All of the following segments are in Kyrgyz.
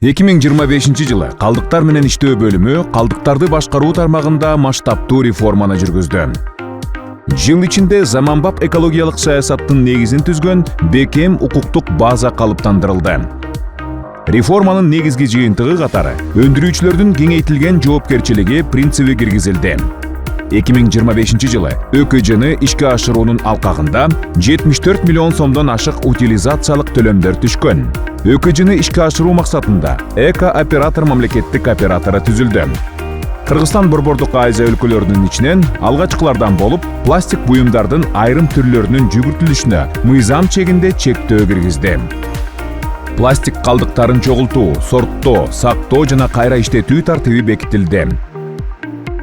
2025-жылы калдыктар менен иштөө бөлүмү калдыктарды башкаруу тармагында масштабдуу реформаны жүргүздү. Жыл ичинде заманбап экологиялык саясаттын негизин түзгөн бекем укуктук база калыптандырылды. Реформанын негизги жыйынтыгы катары өндүрүүчүлөрдүн кеңейтилген жоопкерчилиги принциби киргизилди. 2025-жылы ÖKJны ишке ашыруунун алкагында 74 миллион сомдон ашык утилизациялык төлөмдөр түшкөн. ÖKJны ишке ашыруу максатында Эко-оператор мамлекеттик оператору түзүлдү. Кыргызстан Борбордук Азия өлкөлөрүнүн ичинен алгачкылардан болуп, пластик буюмдардын айрым түрлөрүнүн жүгүртүлүшүнө мыйзам чегинде чектөө киргизди. Пластик калдыктарын чогултуу, сорттоо, сактоо жана кайра иштетүү тартиби бекитилди.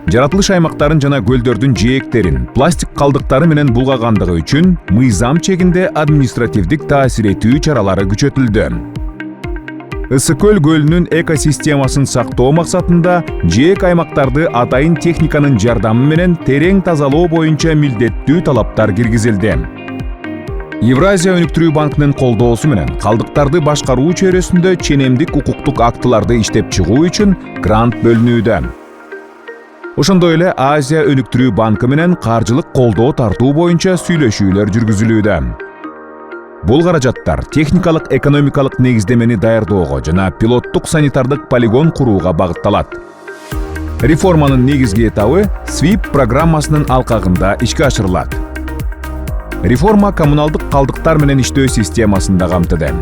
Жаратылыш аймактарын жана көлдөрдүн жээктерин пластик калдыктары менен булгагандыгы үчүн мыйзам чегинде административдик таасир этүү чаралары күчөтүлдү. Ысык-көл көлүнүн экосистемасын сактоо максатында жээк аймактарды атайын техниканын жардамы менен терең тазалоо боюнча милдеттүү талаптар киргизилди. Евразия өнүктүрүү банкынын колдоосу менен калдыктарды башкаруу чөйрөсүндө ченемдик укуктук актыларды иштеп чыгуу үчүн грант бөлүнүүдө. Ошондой эле Азия өнүктүрүү банкы менен каржылык колдоо тартуу боюнча сүйлөшүүлөр жүргүзүлүүдө. Бул каражаттар техникалык экономикалык негиздемени даярдоого жана пилоттук санитардык полигон курууга багытталат. Реформанын негизги этабы SWIP программасынын алкагында ишке ашырылат. Реформа коммуналдык калдыктар менен иштөө системасында камтыды.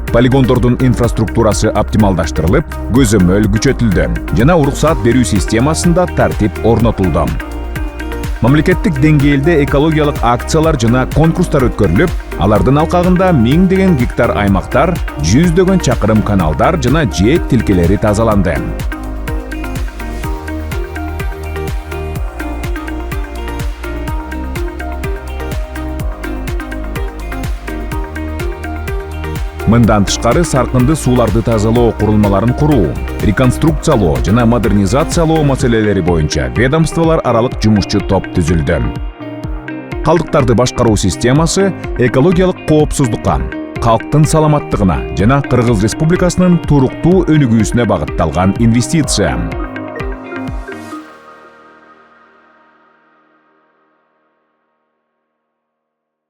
Полигондордун инфраструктурасы оптималдаштырылып, көзөмөл күчөтүлдү жана уруксаат берүү системасында тартип орнотулду. Мамлекеттик деңгээлде экологиялык акциялар жана конкурстар өткөрүлүп, алардын алкагында 1000 гектар аймактар, 100 чакырым каналдар жана жээк тилкелери тазаланды. Мындан тышкары саркынды сууларды тазалоо курулмаларын куруу, реконструкциялоо жана модернизациялоо маселелери боюнча ведомстволор аралык жумушчу топ түзүлдү. Калдыктарды башкаруу системасы экологиялык коопсуздукка, калктын саламаттыгына жана Кыргыз Республикасынын туруктуу өнүгүүсүнө багытталган инвестиция.